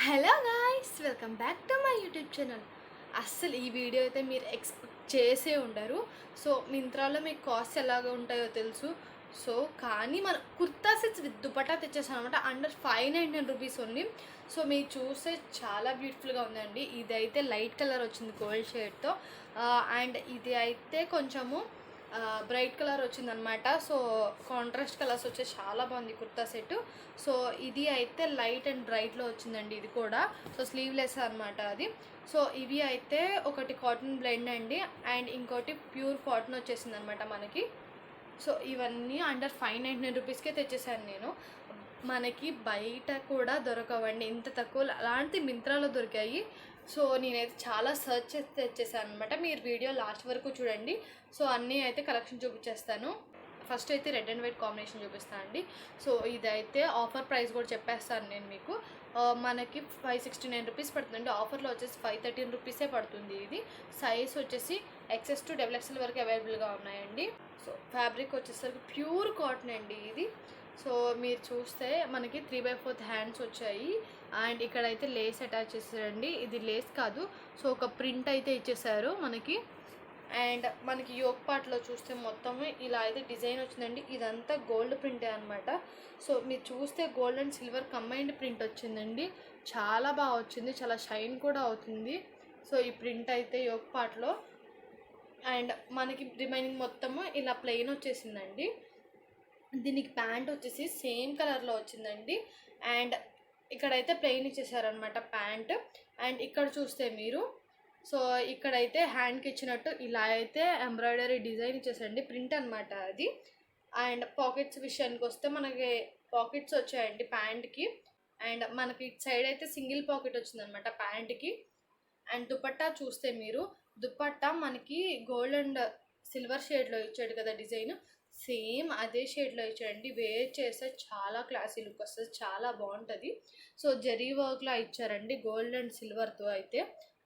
Hello guys, welcome back to my YouTube channel. అస్సలు ఈ video అయితే మీరు ఎక్స్పెక్ట్ చేసే ఉండరు. సో మింత్రాలో మీకు కాస్ట్ ఎలాగ ఉంటాయో తెలుసు. సో కానీ మన కుర్తా సెట్స్ విత్ దుపట్టా తెచ్చేసాను అనమాట. Under 599 rupees only. సో మీరు చూస్తే చాలా బ్యూటిఫుల్గా ఉందండి. ఇదైతే లైట్ కలర్ వచ్చింది గోల్డ్ షేడ్తో, అండ్ ఇది అయితే కొంచెము బ్రైట్ కలర్ వచ్చిందనమాట. సో కాంట్రాస్ట్ కలర్స్ వచ్చే చాలా బాగుంది కుర్తా సెట్. సో ఇది అయితే లైట్ అండ్ బ్రైట్లో వచ్చిందండి. ఇది కూడా సో స్లీవ్లెస్ అనమాట అది. సో ఇవి అయితే ఒకటి కాటన్ బ్లెండ్ అండి, అండ్ ఇంకోటి ప్యూర్ కాటన్ వచ్చేసింది అనమాట మనకి. సో ఇవన్నీ అండర్ 599 రూపీస్కే తెచ్చేసాను నేను. మనకి బయట కూడా దొరకవండి ఇంత తక్కువ, అలాంటి మింత్రాలో దొరికాయి. సో నేనైతే చాలా సర్చ్ చేసి తెచ్చేసాను అనమాట. మీరు వీడియో లాస్ట్ వరకు చూడండి. సో అన్నీ అయితే కలెక్షన్ చూపించేస్తాను. ఫస్ట్ అయితే రెడ్ అండ్ వైట్ కాంబినేషన్ చూపిస్తాను అండి. సో ఇదైతే ఆఫర్ ప్రైస్ కూడా చెప్పేస్తాను నేను మీకు. మనకి 569 రూపీస్ పడుతుందండి. ఆఫర్లో వచ్చేసి 513 రూపీసే పడుతుంది. ఇది సైజ్ వచ్చేసి XS to XXL వరకు అవైలబుల్గా ఉన్నాయండి. సో ఫ్యాబ్రిక్ వచ్చేసరికి ప్యూర్ కాటన్ అండి ఇది. సో మీరు చూస్తే మనకి 3/4 హ్యాండ్స్ వచ్చాయి, అండ్ ఇక్కడైతే లేస్ అటాచ్ చేశారండి. ఇది లేస్ కాదు, సో ఒక ప్రింట్ అయితే ఇచ్చేసారు మనకి. అండ్ మనకి యోక్ పార్ట్లో చూస్తే మొత్తం ఇలా అయితే డిజైన్ వచ్చిందండి. ఇదంతా గోల్డ్ ప్రింటే అనమాట. సో మీరు చూస్తే gold and silver combined print వచ్చిందండి. చాలా బాగా వచ్చింది, చాలా షైన్ కూడా అవుతుంది. సో ఈ ప్రింట్ అయితే యోక్ పార్ట్లో, అండ్ మనకి రిమైనింగ్ మొత్తము ఇలా ప్లెయిన్ వచ్చేసిందండి. దీనికి ప్యాంట్ వచ్చేసి సేమ్ కలర్లో వచ్చిందండి, అండ్ ఇక్కడైతే ప్లెయిన్ ఇచ్చేసారనమాట ప్యాంట్. అండ్ ఇక్కడ చూస్తే మీరు, సో ఇక్కడైతే హ్యాండ్కి ఇచ్చినట్టు ఇలా అయితే ఎంబ్రాయిడరీ డిజైన్ ఇచ్చేసండి, ప్రింట్ అనమాట అది. అండ్ పాకెట్స్ విషయానికి వస్తే మనకి పాకెట్స్ వచ్చాయండి ప్యాంట్కి, అండ్ మనకి ఇటు సైడ్ అయితే సింగిల్ పాకెట్ వచ్చిందనమాట ప్యాంట్కి. అండ్ దుపట్టా చూస్తే మీరు, దుపట్టా మనకి గోల్డ్ అండ్ సిల్వర్ షేడ్లో ఇచ్చాడు కదా డిజైన్, సేమ్ అదే షేడ్లో ఇచ్చాడండి. వేర్ చేస్తే చాలా క్లాసీ లుక్ వస్తుంది, చాలా బాగుంటుంది. సో జరీ వర్క్లా ఇచ్చారండి గోల్డ్ అండ్ సిల్వర్తో. అయితే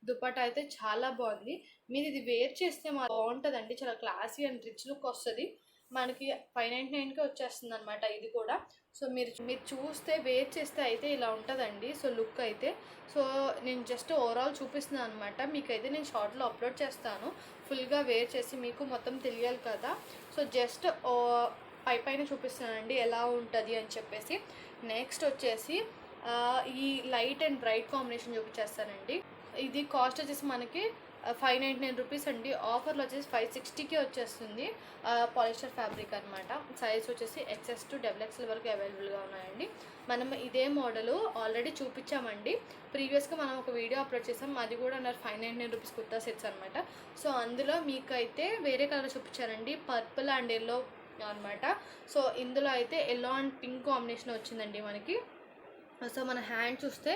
దుపట్టా అయితే చాలా బాగుంది. మీరు ఇది వేర్ చేస్తే బాగుంటుందండి, చాలా క్లాసీ అండ్ రిచ్ లుక్ వస్తుంది. మనకి 599కే వచ్చేస్తుంది అనమాట ఇది కూడా. సో మీరు చూస్తే వేర్ చేస్తే అయితే ఇలా ఉంటుందండి సో లుక్ అయితే. సో నేను జస్ట్ ఓవరాల్ చూపిస్తున్నాను అనమాట. మీకైతే నేను షార్ట్లో అప్లోడ్ చేస్తాను ఫుల్గా వేర్ చేసి, మీకు మొత్తం తెలియాలి కదా. సో జస్ట్ పైన చూపిస్తున్నానండి ఎలా ఉంటుంది అని చెప్పేసి. నెక్స్ట్ వచ్చేసి ఈ లైట్ అండ్ బ్రైట్ కాంబినేషన్ చూపించేస్తానండి. ఇది కాస్ట్ వచ్చేసి మనకి 599 రూపీస్ అండి. ఆఫర్లో వచ్చేసి 560కే వచ్చేస్తుంది. పాలిస్టర్ ఫ్యాబ్రిక్ అనమాట. సైజ్ వచ్చేసి XS to XXL వరకు అవైలబుల్గా ఉన్నాయండి. మనం ఇదే మోడలు ఆల్రెడీ చూపించామండి ప్రీవియస్గా. మనం ఒక వీడియో అప్లోడ్ చేసాం, అది కూడా అండర్ 599 రూపీస్ కుర్తా సెట్స్ అనమాట. సో అందులో మీకైతే వేరే కలర్ చూపించారండి, పర్పుల్ అండ్ ఎల్లో అనమాట. సో ఇందులో అయితే ఎల్లో అండ్ పింక్ కాంబినేషన్ వచ్చిందండి మనకి. సో మన హ్యాండ్ చూస్తే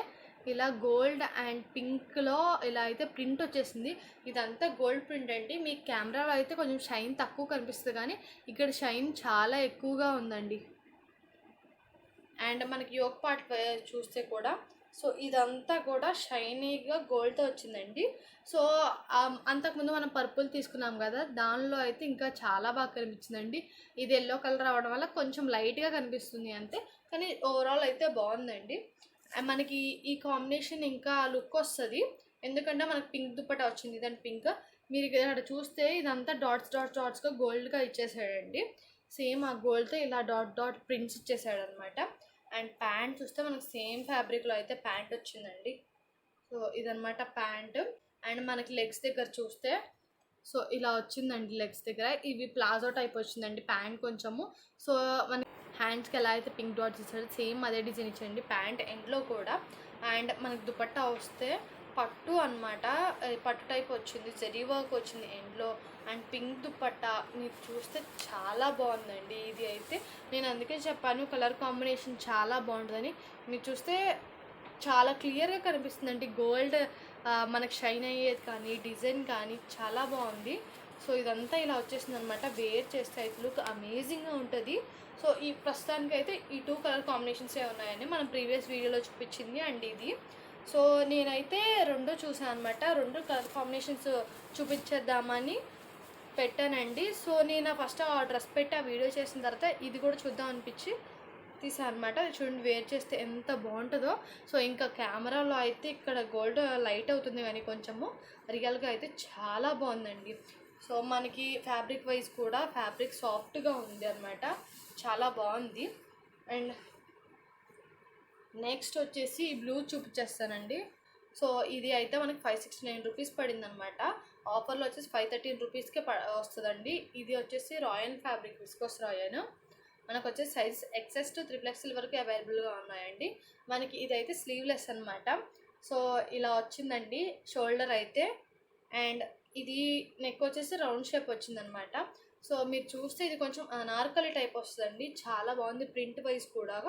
ఇలా గోల్డ్ అండ్ పింక్లో ఇలా అయితే ప్రింట్ వచ్చేసింది. ఇదంతా గోల్డ్ ప్రింట్ అండి. మీ కెమెరాలో అయితే కొంచెం షైన్ తక్కువ కనిపిస్తుంది, కానీ ఇక్కడ షైన్ చాలా ఎక్కువగా ఉందండి. అండ్ మనకి యోక్ పార్ట్ చూస్తే కూడా, సో ఇదంతా కూడా షైనీగా గోల్డ్తో వచ్చిందండి. సో అంతకుముందు మనం పర్పుల్ తీసుకున్నాం కదా, దానిలో అయితే ఇంకా చాలా బాగా కనిపించిందండి. ఇది ఎల్లో కలర్ అవ్వడం వల్ల కొంచెం లైట్గా కనిపిస్తుంది అంతే, కానీ ఓవరాల్ అయితే బాగుందండి. మనకి ఈ కాంబినేషన్ ఇంకా లుక్ వస్తుంది, ఎందుకంటే మనకి పింక్ దుపట్టా వచ్చింది. దాని పింక్ మీరు ఇక్కడ చూస్తే ఇదంతా డాట్స్గా గోల్డ్గా ఇచ్చేసాడండి. సేమ్ ఆ గోల్డ్తో ఇలా డాట్ ప్రింట్స్ ఇచ్చేసాడు అనమాట. అండ్ ప్యాంట్ చూస్తే మనకి సేమ్ ఫ్యాబ్రిక్లో అయితే ప్యాంట్ వచ్చిందండి. సో ఇదనమాట ప్యాంట్. అండ్ మనకి లెగ్స్ దగ్గర చూస్తే సో ఇలా వచ్చిందండి. లెగ్స్ దగ్గర ఇవి ప్లాజో టైప్ వచ్చిందండి ప్యాంట్ కొంచెము. సో మన హ్యాండ్స్కి ఎలా అయితే పింక్ డాట్స్ ఇచ్చాడు, సేమ్ అదే డిజైన్ ఇచ్చండి ప్యాంట్ ఎండ్లో కూడా. అండ్ మనకి దుపట్టా వస్తే పట్టు అనమాట, పట్టు టైప్ వచ్చింది, జరీ వర్క్ వచ్చింది ఎండ్లో. అండ్ పింక్ దుపట్టా మీరు చూస్తే చాలా బాగుందండి. ఇది అయితే నేను అందుకే చెప్పాను కలర్ కాంబినేషన్ చాలా బాగుంటుందని. మీరు చూస్తే చాలా క్లియర్గా కనిపిస్తుందండి గోల్డ్ మనకు షైన్ అయ్యేది కానీ డిజైన్ కానీ చాలా బాగుంది. సో ఇదంతా ఇలా వచ్చేసింది అనమాట. వేర్ చేస్తే అయితే లుక్ అమేజింగ్గా ఉంటుంది. సో ఈ ప్రస్తుతానికి అయితే ఈ 2 కలర్ కాంబినేషన్సే ఉన్నాయండి, మనం ప్రీవియస్ వీడియోలో చూపించింది అండ్ ఇది. సో నేనైతే 2 చూసాను అనమాట, 2 కలర్ కాంబినేషన్స్ చూపించేద్దామని పెట్టానండి. సో నేను ఫస్ట్ ఆ డ్రెస్ పెట్టి ఆ వీడియో చేసిన తర్వాత ఇది కూడా చూద్దాం అనిపించి తీసాను అనమాట. చూడండి వేర్ చేస్తే ఎంత బాగుంటుందో. సో ఇంకా కెమెరాలో అయితే ఇక్కడ గోల్డ్ లైట్ అవుతుంది కానీ కొంచెము రియల్గా అయితే చాలా బాగుందండి. సో మనకి ఫ్యాబ్రిక్ వైజ్ కూడా ఫ్యాబ్రిక్ సాఫ్ట్గా ఉంది అనమాట, చాలా బాగుంది. అండ్ నెక్స్ట్ వచ్చేసి ఈ బ్లూ చూపించేస్తానండి. సో ఇది అయితే మనకి 569 రూపీస్ పడింది అనమాట. ఆఫర్లో వచ్చేసి 513 రూపీస్కే వస్తుందండి. ఇది వచ్చేసి రాయన్ ఫ్యాబ్రిక్, విస్కోస్ రాయన్. మనకు వచ్చేసి సైజ్ XS to XXL వరకు అవైలబుల్గా ఉన్నాయండి. మనకి ఇదైతే స్లీవ్లెస్ అనమాట. సో ఇలా వచ్చిందండి షోల్డర్ అయితే. అండ్ ఇది నెక్ వచ్చేసి రౌండ్ షేప్ వచ్చిందనమాట. సో మీరు చూస్తే ఇది కొంచెం అనార్కలి టైప్ వస్తుందండి, చాలా బాగుంది. ప్రింట్ వైజ్ కూడా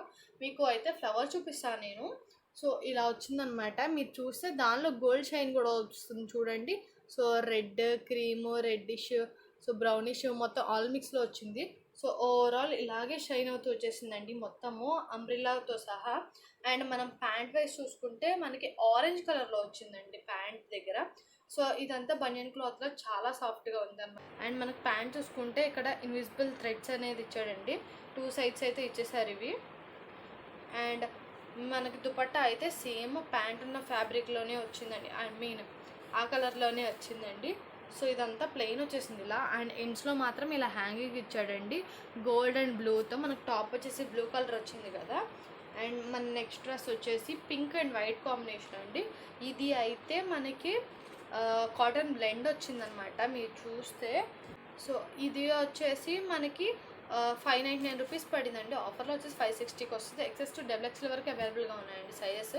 మీకు అయితే ఫ్లవర్ చూపిస్తాను నేను. సో ఇలా వచ్చిందనమాట. మీరు చూస్తే దానిలో గోల్డ్ షైన్ కూడా వస్తుంది చూడండి. So red, cream, reddish, so brownish మొత్తం ఆల్ మిక్స్లో వచ్చింది. సో ఓవరాల్ ఇలాగే షైన్ అవుతూ వచ్చేసిందండి మొత్తము అంబ్రిల్లాతో సహా. అండ్ మనం ప్యాంట్ వైజ్ చూసుకుంటే మనకి ఆరెంజ్ కలర్లో వచ్చిందండి ప్యాంట్ దగ్గర. సో ఇదంతా బనియన్ క్లాత్లో చాలా సాఫ్ట్గా ఉందన్నమాట. అండ్ మనకు ప్యాంట్ చూసుకుంటే ఇక్కడ ఇన్విజిబుల్ థ్రెడ్స్ అనేది ఇచ్చాడండి, 2 సైడ్స్ అయితే ఇచ్చేసారు ఇవి. అండ్ మనకి దుపట్టా అయితే సేమ్ ప్యాంట్ ఉన్న ఫ్యాబ్రిక్లోనే వచ్చిందండి, ఐ మీన్ ఆ కలర్లోనే వచ్చిందండి. సో ఇదంతా ప్లెయిన్ వచ్చేసింది ఇలా. అండ్ ఎండ్స్లో మాత్రం ఇలా హ్యాంగింగ్ ఇచ్చాడండి గోల్డ్ అండ్ బ్లూతో. మనకు టాప్ వచ్చేసి బ్లూ కలర్ వచ్చింది కదా. అండ్ మన నెక్స్ట్ డ్రెస్ వచ్చేసి పింక్ అండ్ వైట్ కాంబినేషన్ అండి. ఇది అయితే మనకి కాటన్ బ్లెండ్ వచ్చిందనమాట మీరు చూస్తే. సో ఇది వచ్చేసి మనకి 599 రూపీస్ పడిందండి. ఆఫర్లో వచ్చేసి 560కి వస్తుంది. XS to XXL వరకు అవైలబుల్గా ఉన్నాయండి సైజెస్.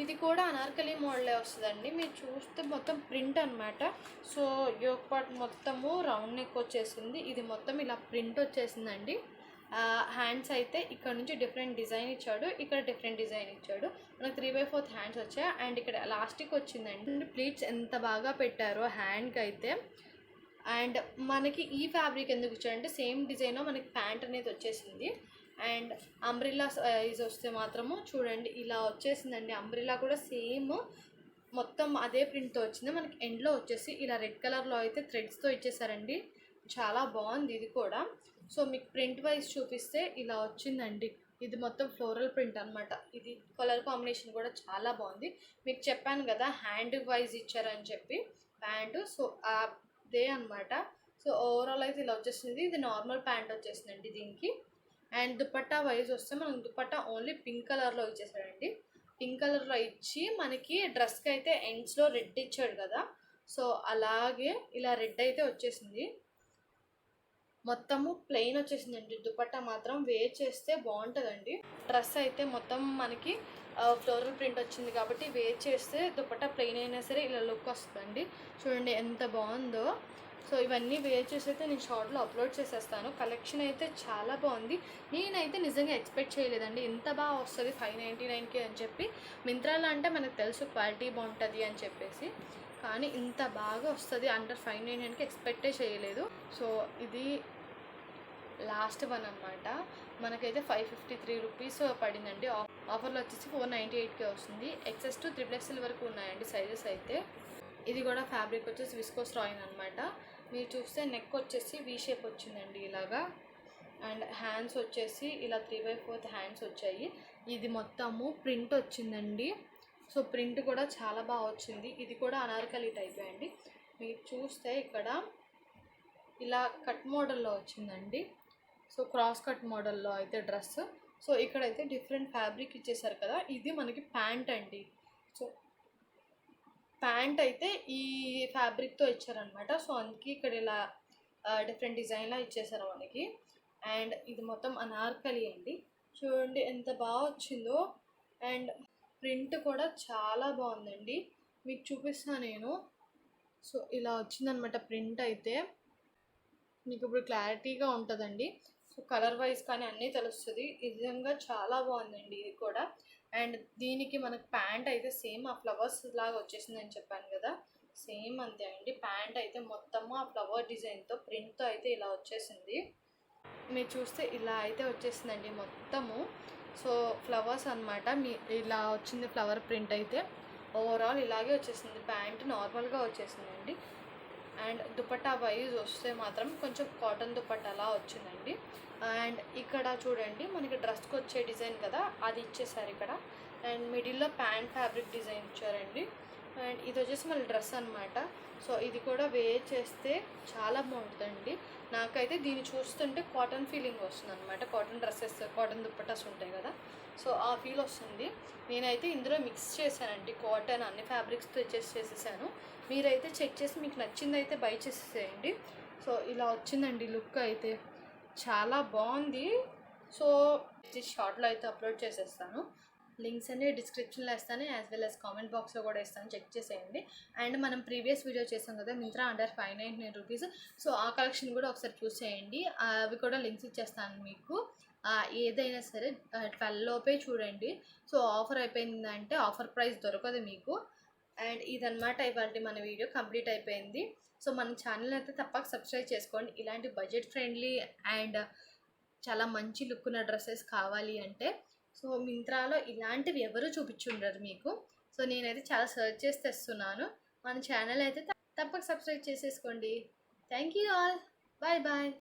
ఇది కూడా అనార్కలి మోడలే వస్తుందండి. మీరు చూస్తే మొత్తం ప్రింట్ అనమాట. సో యోక్ పార్ట్ మొత్తము రౌండ్ నెక్ వచ్చేసింది. ఇది మొత్తం ఇలా ప్రింట్ వచ్చేసిందండి. హ్యాండ్స్ అయితే ఇక్కడ నుంచి డిఫరెంట్ డిజైన్ ఇచ్చాడు, ఇక్కడ డిఫరెంట్ డిజైన్ ఇచ్చాడు. మనకు 3/4 హ్యాండ్స్ వచ్చాయి. అండ్ ఇక్కడ ఎలాస్టిక్ వచ్చిందండి. ప్లీట్స్ ఎంత బాగా పెట్టారో హ్యాండ్కి అయితే. అండ్ మనకి ఈ ఫ్యాబ్రిక్ ఎందుకు ఇచ్చాడంటే సేమ్ డిజైన్లో మనకి ప్యాంట్ అనేది వచ్చేసింది. అండ్ అంబ్రిల్లా సైజ్ వస్తే మాత్రము చూడండి ఇలా వచ్చేసిందండి. అంబ్రిల్లా కూడా సేమ్ మొత్తం అదే ప్రింట్తో వచ్చింది. మనకి ఎండ్లో వచ్చేసి ఇలా రెడ్ కలర్లో అయితే థ్రెడ్స్తో ఇచ్చేసారండి, చాలా బాగుంది ఇది కూడా. సో మీకు ప్రింట్ వైజ్ చూపిస్తే ఇలా వచ్చిందండి. ఇది మొత్తం ఫ్లోరల్ ప్రింట్ అనమాట. ఇది కలర్ కాంబినేషన్ కూడా చాలా బాగుంది. మీకు చెప్పాను కదా హ్యాండ్ వైజ్ ఇచ్చారని చెప్పి ప్యాంటు. సో అదే అనమాట. సో ఓవరాల్ అయితే ఇలా వచ్చేసింది. ఇది నార్మల్ ప్యాంట్ వచ్చేసిందండి దీనికి. అండ్ దుపట్టా వైజ్ వస్తే మనకు దుపట్టా ఓన్లీ పింక్ కలర్లో ఇచ్చేసాడండి. పింక్ కలర్లో ఇచ్చి మనకి డ్రెస్కి అయితే ఎండ్స్లో రెడ్ ఇచ్చాడు కదా. సో అలాగే ఇలా రెడ్ అయితే వచ్చేసింది. మొత్తము ప్లెయిన్ వచ్చేసిందండి. దుపట్టా మాత్రం వేర్ చేస్తే బాగుంటుందండి. డ్రెస్ అయితే మొత్తం మనకి ఫ్లోరల్ ప్రింట్ వచ్చింది కాబట్టి వేర్ చేస్తే దుపట్టా ప్లెయిన్ అయినా సరే ఇలా లుక్ వస్తుందండి. చూడండి ఎంత బాగుందో. సో ఇవన్నీ వేర్ చేసి అయితే నేను షార్ట్లో అప్లోడ్ చేసేస్తాను. కలెక్షన్ అయితే చాలా బాగుంది. నేనైతే నిజంగా ఎక్స్పెక్ట్ చేయలేదండి ఇంత బాగా వస్తుంది 599కి అని చెప్పి. మింత్రాలో అంటే మనకు తెలుసు క్వాలిటీ బాగుంటుంది అని చెప్పేసి, కానీ ఇంత బాగా వస్తుంది అండర్ 599కి ఎక్స్పెక్టే చేయలేదు. సో ఇది లాస్ట్ వన్ అనమాట. మనకైతే 553 రూపీస్ పడిందండి. ఆఫర్లో వచ్చేసి 498కే వస్తుంది. XS to XXL వరకు ఉన్నాయండి సైజెస్ అయితే. ఇది కూడా ఫ్యాబ్రిక్ వచ్చేసి విస్కోస్ రాయన్ అనమాట. మీరు చూస్తే నెక్ వచ్చేసి వీ షేప్ వచ్చిందండి ఇలాగా. అండ్ హ్యాండ్స్ వచ్చేసి ఇలా 3/4 హ్యాండ్స్ వచ్చాయి. ఇది మొత్తము ప్రింట్ వచ్చిందండి. సో ప్రింట్ కూడా చాలా బాగా వచ్చింది. ఇది కూడా అనార్కలి టైపే అండి. మీరు చూస్తే ఇక్కడ ఇలా కట్ మోడల్లో వచ్చిందండి. సో క్రాస్ కట్ మోడల్లో అయితే డ్రెస్. సో ఇక్కడైతే డిఫరెంట్ ఫ్యాబ్రిక్ ఇచ్చేసారు కదా. ఇది మనకి ప్యాంట్ అండి. సో ప్యాంట్ అయితే ఈ ఫ్యాబ్రిక్తో ఇచ్చారనమాట. సో అందుకే ఇక్కడ ఇలా డిఫరెంట్ డిజైన్లా ఇచ్చేసారు మనకి. అండ్ ఇది మొత్తం అనార్కలి అండి. చూడండి ఎంత బాగా వచ్చిందో. అండ్ ప్రింట్ కూడా చాలా బాగుందండి. మీకు చూపిస్తాను నేను. సో ఇలా వచ్చిందనమాట ప్రింట్ అయితే. మీకు ఇప్పుడు క్లారిటీగా ఉంటుందండి. సో కలర్ వైజ్ కానీ అన్నీ తెలుస్తుంది. నిజంగా చాలా బాగుందండి ఇది కూడా. అండ్ దీనికి మనకు ప్యాంట్ అయితే సేమ్ ఆ ఫ్లవర్స్ లాగా వచ్చేసిందని చెప్పాను కదా, సేమ్ అంతే అండి. ప్యాంట్ అయితే మొత్తము ఆ ఫ్లవర్ డిజైన్తో ప్రింట్తో అయితే ఇలా వచ్చేసింది. మీరు చూస్తే ఇలా అయితే వచ్చేసిందండి మొత్తము. సో ఫ్లవర్స్ అనమాట. ఇలా వచ్చింది ఫ్లవర్ ప్రింట్ అయితే. ఓవరాల్ ఇలాగే వచ్చేసింది. ప్యాంట్ నార్మల్గా వచ్చేసిందండి. అండ్ దుపట్టా వైజ్ వస్తే మాత్రం కొంచెం కాటన్ దుపట్టాలా వచ్చిందండి. అండ్ ఇక్కడ చూడండి మనకి డ్రెస్కి వచ్చే డిజైన్ కదా అది ఇచ్చేసారు ఇక్కడ. అండ్ మిడిల్లో ప్యాంట్ ఫ్యాబ్రిక్ డిజైన్ ఇచ్చారండి. అండ్ ఇది వచ్చేసి మళ్ళీ డ్రెస్ అనమాట. సో ఇది కూడా వేర్ చేస్తే చాలా బాగుంటుందండి. నాకైతే దీన్ని చూస్తుంటే కాటన్ ఫీలింగ్ వస్తుంది అనమాట. కాటన్ డ్రెస్సెస్, కాటన్ దుప్పటాస్ ఉంటాయి కదా, సో ఆ ఫీల్ వస్తుంది. నేనైతే ఇందులో మిక్స్ చేశానండి కాటన్ అన్ని ఫ్యాబ్రిక్స్తో చేసేసాను. మీరైతే చెక్ చేసి మీకు నచ్చింది అయితే బై చేసేసేయండి. సో ఇలా వచ్చిందండి లుక్ అయితే, చాలా బాగుంది. సో షార్ట్లో అయితే అప్లోడ్ చేసేస్తాను. లింక్స్ అన్ని డిస్క్రిప్షన్లో ఇస్తాను, యాజ్ వెల్ యాజ్ కామెంట్ బాక్స్లో కూడా ఇస్తాను, చెక్ చేసేయండి. అండ్ మనం ప్రీవియస్ వీడియో చేసాం కదా మింత్రా అండర్ 599 రూపీస్, సో ఆ కలెక్షన్ కూడా ఒకసారి చూసేయండి. అవి కూడా లింక్స్ ఇచ్చేస్తాను మీకు. ఏదైనా సరే 12 లోపే చూడండి. సో ఆఫర్ అయిపోయిందంటే ఆఫర్ ప్రైస్ దొరకదు మీకు. అండ్ ఇదన్నమాట ఇవాళ మన వీడియో కంప్లీట్ అయిపోయింది. సో మన ఛానల్ అయితే తప్పక సబ్స్క్రైబ్ చేసుకోండి. ఇలాంటి బడ్జెట్ ఫ్రెండ్లీ అండ్ చాలా మంచి లుక్ ఉన్న డ్రెస్సెస్ కావాలి అంటే సో మింత్రాలో ఇలాంటివి ఎవరు చూపించుండరు మీకు. సో నేనైతే చాలా సర్చ్ చేసి తెస్తున్నాను. మన ఛానల్ అయితే తప్పక సబ్స్క్రైబ్ చేసేసుకోండి. Thank you all. Bye bye.